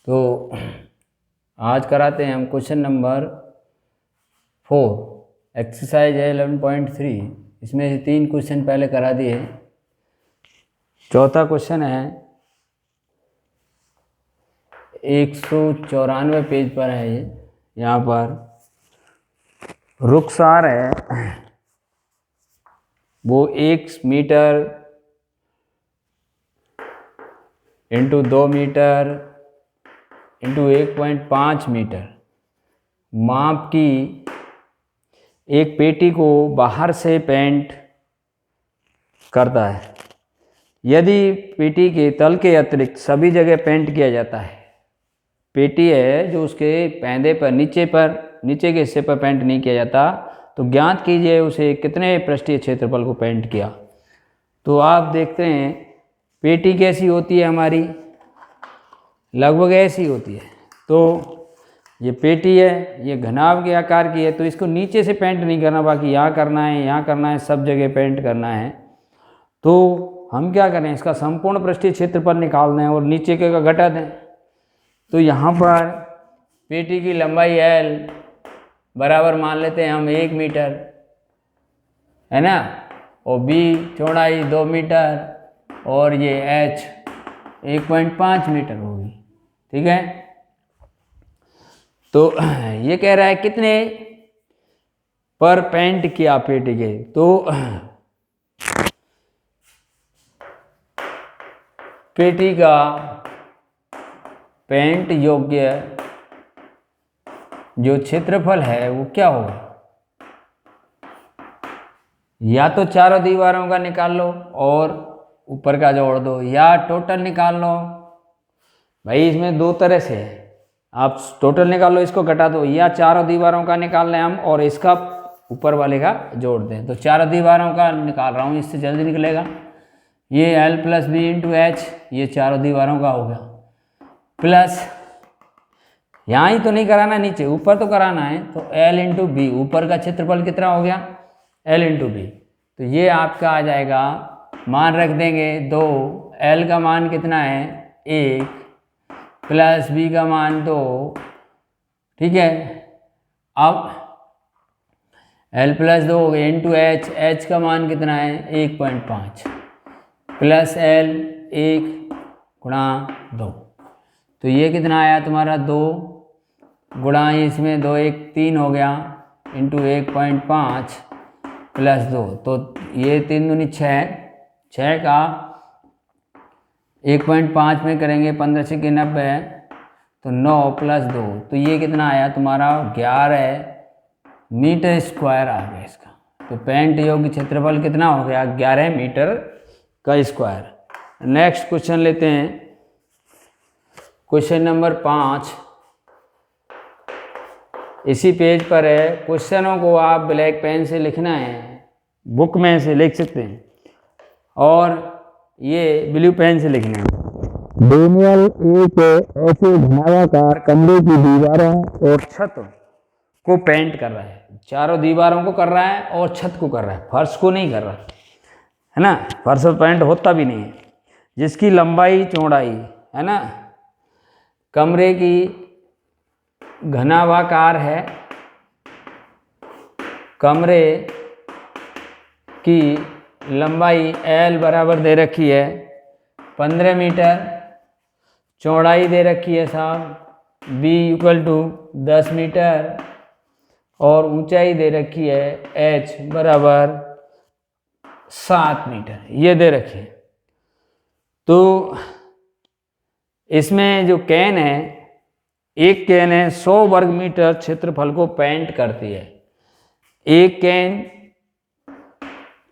तो आज कराते हैं हम क्वेश्चन नंबर 4 एक्सरसाइज है 11.3। इसमें से 3 क्वेश्चन पहले करा दिए। चौथा क्वेश्चन है 194 पेज पर है। ये यहाँ पर रुखसार है, वो 1 metre into 2 metre into 1.5 metre माप की एक पेटी को बाहर से पेंट करता है। यदि पेटी के तल के अतिरिक्त सभी जगह पेंट किया जाता है, पेटी है जो उसके पैंदे पर नीचे के हिस्से पर पेंट नहीं किया जाता, तो ज्ञात कीजिए उसे कितने पृष्ठीय क्षेत्रफल को पेंट किया। तो आप देखते हैं पेटी कैसी होती है हमारी, लगभग ऐसी होती है। तो ये पेटी है, ये घनाभ के आकार की है, तो इसको नीचे से पेंट नहीं करना, बाकी यहाँ करना है, यहाँ करना है, सब जगह पेंट करना है। तो हम क्या करें, इसका संपूर्ण पृष्ठीय क्षेत्रफल निकाल दें और नीचे के का घटा दें। तो यहाँ पर पेटी की लंबाई L बराबर मान लेते हैं हम 1 मीटर, है ना, और B चौड़ाई 2 मीटर और ये H 1.5 मीटर होगी। ठीक है, तो ये कह रहा है कितने पर पेंट किया पेटी के। तो पेटी का पेंट योग्य जो क्षेत्रफल है वो क्या होगा, या तो चारों दीवारों का निकाल लो और ऊपर का जोड़ दो, या टोटल निकाल लो। भाई इसमें 2 तरह से है, आप टोटल निकाल लो, इसको घटा दो, या चारों दीवारों का निकाल लें हम और इसका ऊपर वाले का जोड़ दें। तो चारों दीवारों का निकाल रहा हूँ, इससे जल्दी निकलेगा। ये L plus B into H, ये चारों दीवारों का हो गया, प्लस यहाँ ही तो नहीं कराना, नीचे ऊपर तो कराना है। तो L इंटू बी, ऊपर का क्षेत्रफल कितना हो गया, L इंटू बी। तो ये आपका आ जाएगा, मान रख देंगे 2, L का मान कितना है 1 प्लस B का मान 2। ठीक है, अब L प्लस 2 हो गए इंटू एच, एच का मान कितना है 1.5 प्लस L 1 गुणा 2। तो ये कितना आया तुम्हारा 2 गुणा इसमें 2 1 3 हो गया इंटू 1.5 प्लस 2। तो ये 3 दूनी 6, 6 का 1.5 में करेंगे 15 से 90, तो 9 प्लस 2, तो ये कितना आया तुम्हारा 11 मीटर स्क्वायर आ गया इसका। तो पेंट योग्य क्षेत्रफल कितना हो गया 11 मीटर का स्क्वायर। नेक्स्ट क्वेश्चन लेते हैं, क्वेश्चन नंबर 5 इसी पेज पर है। क्वेश्चनों को आप ब्लैक पेन से लिखना है, बुक में से लिख सकते हैं, और ये ब्लू पेन से लिखना है। डेनियल एक ऐसे घुमावाकार कमरे की दीवारों और छत को पेंट कर रहा है, चारों दीवारों को कर रहा है और छत को कर रहा है, फर्श को नहीं कर रहा है ना, फर्श पर पेंट होता भी नहीं है। जिसकी लंबाई चौड़ाई है ना, कमरे की घनाभाकार है, कमरे की लंबाई L बराबर दे रखी है 15 मीटर, चौड़ाई दे रखी है साहब B इक्वल टू 10 मीटर और ऊंचाई दे रखी है H बराबर 7 मीटर, ये दे रखी है। तो इसमें जो कैन है, एक कैन है 100 वर्ग मीटर क्षेत्रफल को पेंट करती है। एक कैन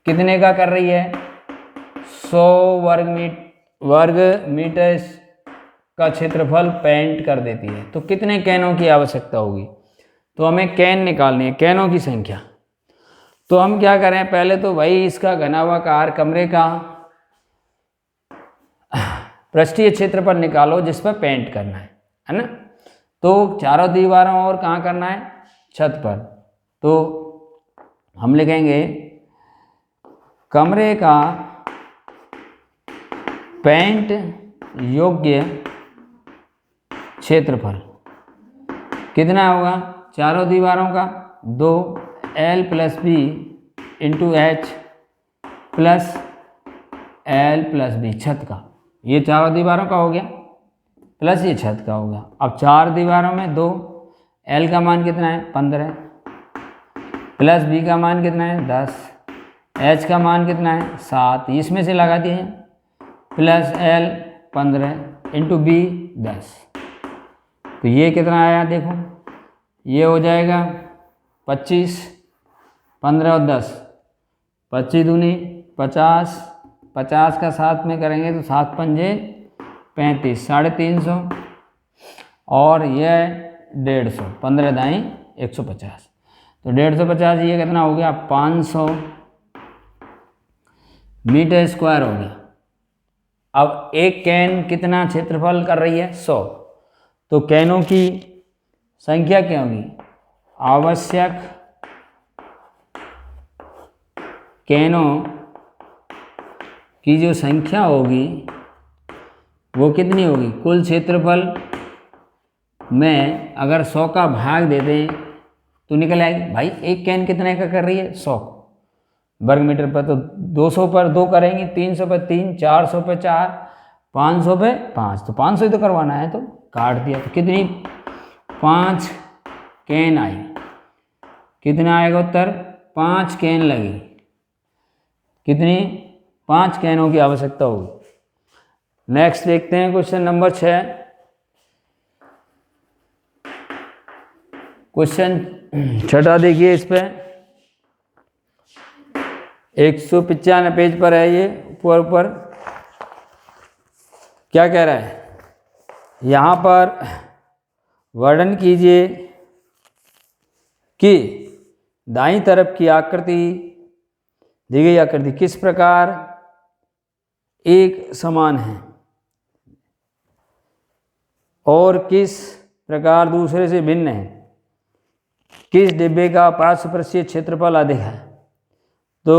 कितने का कर रही है 100 वर्ग मीटर का क्षेत्रफल पेंट कर देती है। तो कितने कैनों की आवश्यकता होगी, तो हमें कैन निकालनी है, कैनों की संख्या। तो हम क्या करें, पहले तो भाई इसका घनाभाकार कमरे का पृष्ठीय क्षेत्रफल निकालो जिस पर पेंट करना है ना। तो चारों दीवारों और कहाँ करना है, छत पर। तो हम लिखेंगे कमरे का पेंट योग्य क्षेत्रफल कितना होगा, चारों दीवारों का 2L + B × H plus L + B, छत का, ये चारों दीवारों का हो गया प्लस ये छत का हो गया। अब 4 दीवारों में 2, L का मान कितना है 15 प्लस B का मान कितना है 10, H का मान कितना है 7, इसमें से लगा दिए हैं, प्लस L 15 × B 10। तो ये कितना आया देखो, ये हो जाएगा 25, 15 और 10, 25 दूनी 50, 50 का 7 में करेंगे तो 7 पंजे 35, 350 और यह 150, 15 दाई 150, तो 150 ये कितना हो गया 500 मीटर स्क्वायर हो गया। अब एक कैन कितना क्षेत्रफल कर रही है 100, तो कैनों की संख्या क्या होगी, आवश्यक कैनों की जो संख्या होगी वो कितनी होगी, कुल क्षेत्रफल में अगर 100 का भाग दे दें तो निकल आएगी। भाई एक कैन कितने का कर रही है 100 वर्ग मीटर पर, तो 200 पर 2 करेंगे, 300 पर 3, 400 पर 4, 500 पे 5, तो 500 ही तो करवाना है, तो काट दिया। तो कितनी 5 कैन आई, कितना आएगा उत्तर 5 कैन लगी, कितनी 5 कैनों की आवश्यकता होगी। नेक्स्ट देखते हैं क्वेश्चन नंबर 6। क्वेश्चन 6 देखिए, इस पे 195 पेज पर है, ये ऊपर क्या कह रहा है, यहाँ पर वर्णन कीजिए कि दाईं तरफ की आकृति, दी गई आकृति किस प्रकार एक समान है और किस प्रकार दूसरे से भिन्न है, किस डिब्बे का पार्श्वपृष्ठीय क्षेत्रफल अधिक है। तो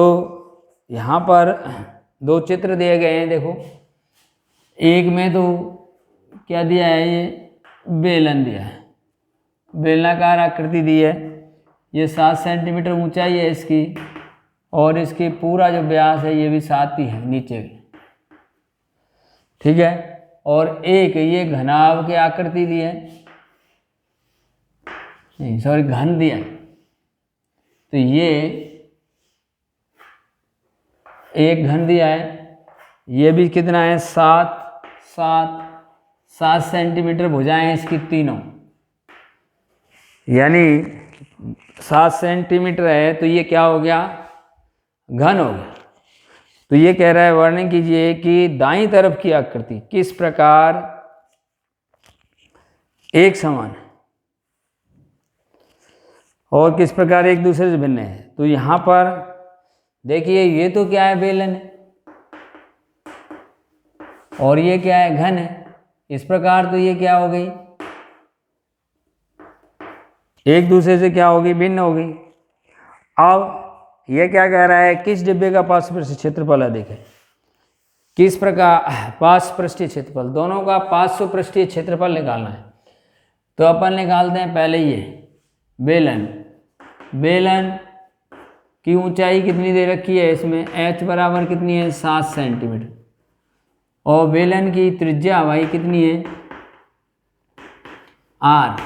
यहाँ पर 2 चित्र दिए गए हैं, देखो एक में तो क्या दिया है, ये बेलन दिया है, बेलनाकार आकृति दी है, ये 7 सेंटीमीटर ऊंचाई है इसकी, और इसकी पूरा जो व्यास है ये भी 7 ही है नीचे की, ठीक है। और एक ये घनाभ की आकृति दी है, नहीं सॉरी घन दिया, तो ये एक घन दिया है, ये भी कितना है 7 सेंटीमीटर भुजाएं इसकी तीनों, यानी 7 सेंटीमीटर है, तो ये क्या हो गया घन हो गया। तो ये कह रहा है वर्णन कीजिए कि दाईं तरफ की आकृति किस प्रकार एक समान है और किस प्रकार एक दूसरे से भिन्न है। तो यहाँ पर देखिए ये तो क्या है बेलन है, और ये क्या है घन है, इस प्रकार तो ये क्या हो गई एक दूसरे से क्या होगी भिन्न हो गई। अब ये क्या कह रहा है, किस डिब्बे का पार्श्वपृष्ठीय क्षेत्रफल अधिक है, किस प्रकार पार्श्वपृष्ठीय क्षेत्रफल, दोनों का पार्श्वपृष्ठीय क्षेत्रफल निकालना है। तो अपन निकालते हैं पहले ये बेलन की ऊंचाई कितनी दे रखी है इसमें, h बराबर कितनी है 7 सेंटीमीटर, और बेलन की त्रिज्या भाई कितनी है r,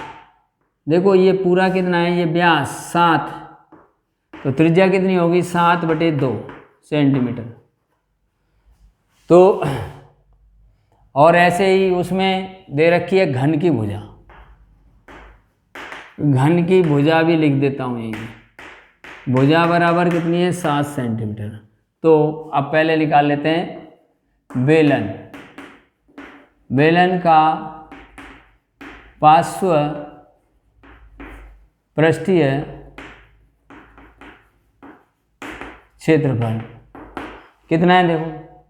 देखो ये पूरा कितना है, ये व्यास 7, तो त्रिज्या कितनी होगी 7/2 सेंटीमीटर। तो और ऐसे ही उसमें दे रखी है घन की भुजा, घन की भुजा भी लिख देता हूँ, ये भुजा बराबर कितनी है 7 सेंटीमीटर। तो अब पहले निकाल लेते हैं बेलन का पार्श्व पृष्ठीय क्षेत्रफल कितना है, देखो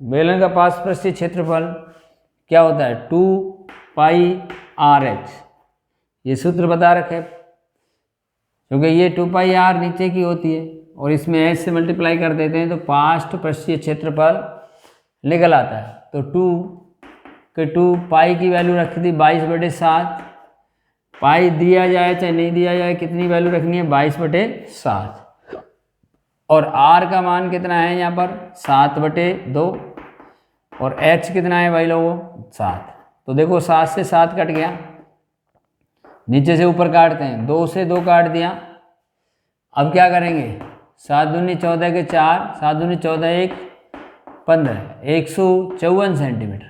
बेलन का पार्श्वपृष्ठीय क्षेत्रफल क्या होता है 2πr/h, ये सूत्र बता रखे, क्योंकि ये 2πr नीचे की होती है और इसमें h से मल्टीप्लाई कर देते हैं तो पार्श्वपृष्ठीय क्षेत्रफल निकल आता है। तो कि 2 पाई की वैल्यू रखी थी 22/7। पाई दिया जाए चाहे नहीं दिया जाए, कितनी वैल्यू रखनी है? 22/7। और आर का मान कितना है यहाँ पर? 7/2। और एच कितना है भाई लोगों? 7। तो देखो 7 से 7 कट गया, नीचे से ऊपर काटते हैं, 2 से 2 काट दिया। अब क्या करेंगे? 7 दूनी 14 के 4, 7 दूनी 14 1 15, 154 सेंटीमीटर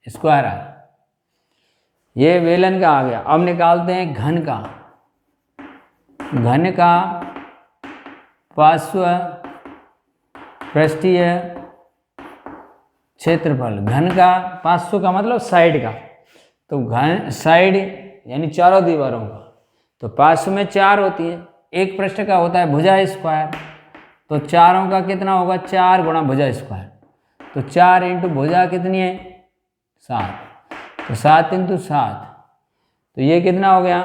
स्क्वायर आ। ये बेलन का आ गया। अब निकालते हैं घन का। घन का पार्श्व पृष्ठीय क्षेत्रफल। घन का पार्श्व का मतलब साइड का, तो घन साइड यानी चारों दीवारों का। तो पार्श्व में 4 होती है, एक पृष्ठ का होता है भुजा स्क्वायर, तो चारों का कितना होगा? 4 गुणा भुजा स्क्वायर। तो 4 इंटू भुजा कितनी है? 7। तो 7 इंटू 7, तो ये कितना हो गया?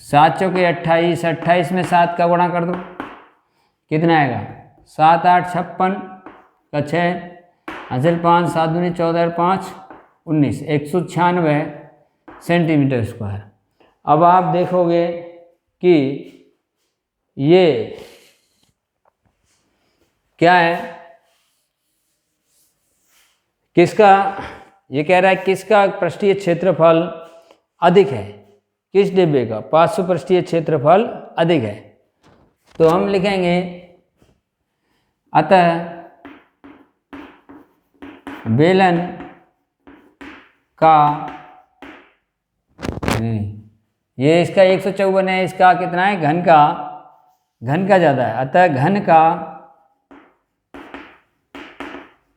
7 चौके 28, 28 में 7 का गुणा कर दो, कितना आएगा? 7 8 56 का 6 हासिल 5, 7 दूनी 14 और 5 19, 196 सेंटीमीटर स्क्वायर। अब आप देखोगे कि ये क्या है, किसका? ये कह रहा है किसका पृष्ठीय क्षेत्रफल अधिक है? किस डिब्बे का पार्श्व पृष्ठीय क्षेत्रफल अधिक है? तो हम लिखेंगे अतः बेलन का, ये इसका 154 है, इसका कितना है? घन का ज़्यादा है, अतः घन का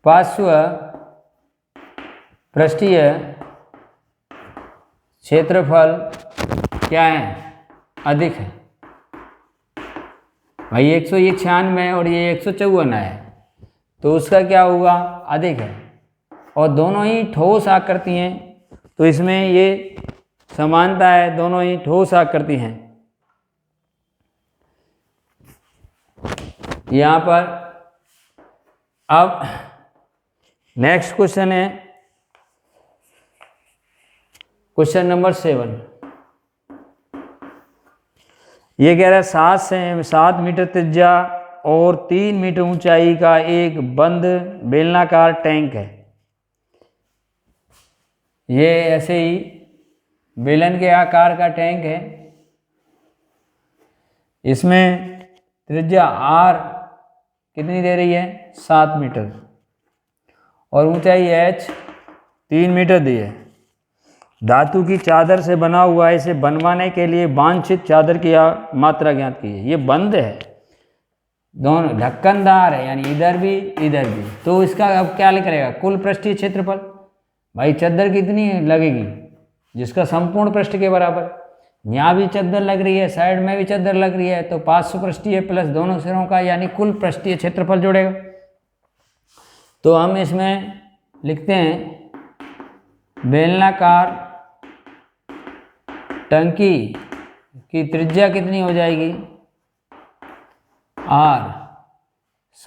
पार्श्व पृष्ठीय क्षेत्रफल क्या है? अधिक है। भाई 196 और ये 154 है, तो उसका क्या होगा? अधिक है। और दोनों ही ठोस आकृति हैं, तो इसमें ये समानता है, दोनों ही ठोस आकृति हैं। यहाँ पर अब नेक्स्ट क्वेश्चन है क्वेश्चन नंबर 7। ये कह रहा है 7 मीटर त्रिज्या और 3 मीटर ऊंचाई का एक बंद बेलनाकार टैंक है। ये ऐसे ही बेलन के आकार का टैंक है। इसमें त्रिज्या आर कितनी दे रही है? 7 मीटर और ऊंचाई h 3 मीटर दी है। धातु की चादर से बना हुआ है। इसे बनवाने के लिए वांछित चादर की मात्रा ज्ञात कीजिए। ये बंद है, दोनों ढक्कनदार है, यानी इधर भी इधर भी। तो इसका अब क्या करेगा? कुल पृष्ठीय क्षेत्रफल। भाई चादर कितनी लगेगी? जिसका संपूर्ण पृष्ठ के बराबर। यहाँ भी चादर लग रही है, साइड में भी चादर लग रही है, तो पार्श्व पृष्ठीय प्लस दोनों सिरों का यानी कुल पृष्ठीय क्षेत्रफल जुड़ेगा। तो हम इसमें लिखते हैं बेलनाकार टंकी की त्रिज्या कितनी हो जाएगी? आर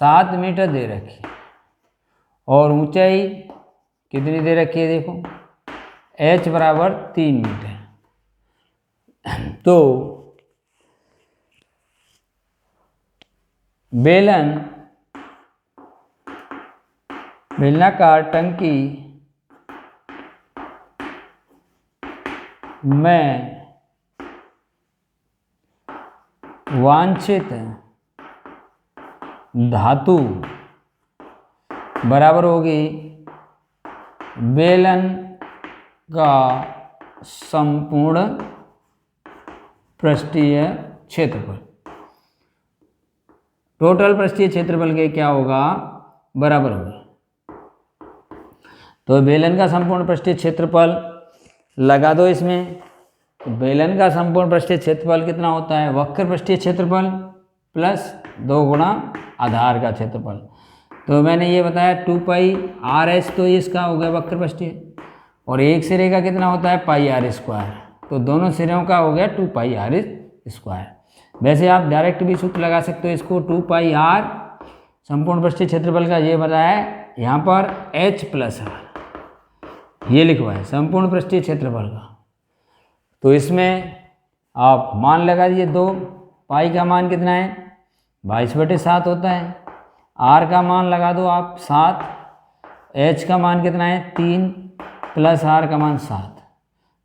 7 मीटर दे रखी और ऊंचाई कितनी दे रखी है? देखो h बराबर 3 मीटर। तो बेलनाकार टंकी में वांछित धातु बराबर होगी बेलन का संपूर्ण पृष्ठीय क्षेत्रफल। टोटल पृष्ठीय क्षेत्रफल के क्या होगा? बराबर होगा। तो बेलन का संपूर्ण पृष्ठीय क्षेत्रफल लगा दो इसमें। तो बेलन का संपूर्ण पृष्ठीय क्षेत्रफल कितना होता है? वक्र पृष्ठीय क्षेत्रफल प्लस 2 गुणा आधार का क्षेत्रफल। तो मैंने ये बताया 2 पाई आर एच, तो इसका हो गया वक्र पृष्ठीय। और एक सिरे का कितना होता है? पाई आर स्क्वायर। तो दोनों सिरों का हो गया 2 पाई आर स्क्वायर। वैसे आप डायरेक्ट भी सूत्र लगा सकते हो इसको। 2 पाई आर संपूर्ण पृष्ठीय क्षेत्रफल का ये बताया यहाँ पर h प्लस आर। ये लिखवा है संपूर्ण पृष्ठीय क्षेत्रफल का। तो इसमें आप मान लगा दीजिए 2, पाई का मान कितना है 22/7 होता है, आर का मान लगा दो आप 7, एच का मान कितना है 3 प्लस आर का मान 7।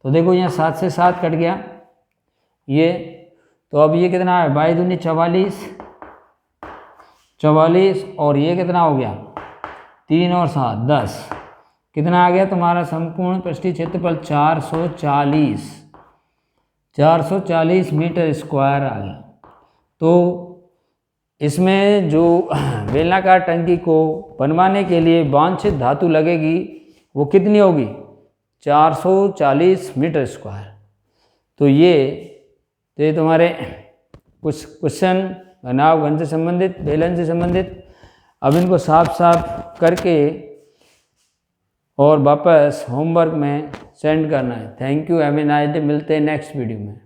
तो देखो यहाँ 7 से 7 कट गया ये, तो अब ये कितना है 22 दूनी 44 और ये कितना हो गया 3 और 7 10, कितना आ गया तुम्हारा संपूर्ण पृष्ठीय क्षेत्रफल 440 मीटर स्क्वायर आ गया। तो इसमें जो बेलनाकार टंकी को बनवाने के लिए वांछित धातु लगेगी वो कितनी होगी 440 मीटर स्क्वायर। तो ये तुम्हारे कुछ क्वेश्चन बनाव घन से संबंधित, बेलन से संबंधित। अब इनको साफ साफ करके और वापस होमवर्क में सेंड करना है। Thank you, have a nice day. मिलते हैं नेक्स्ट वीडियो में।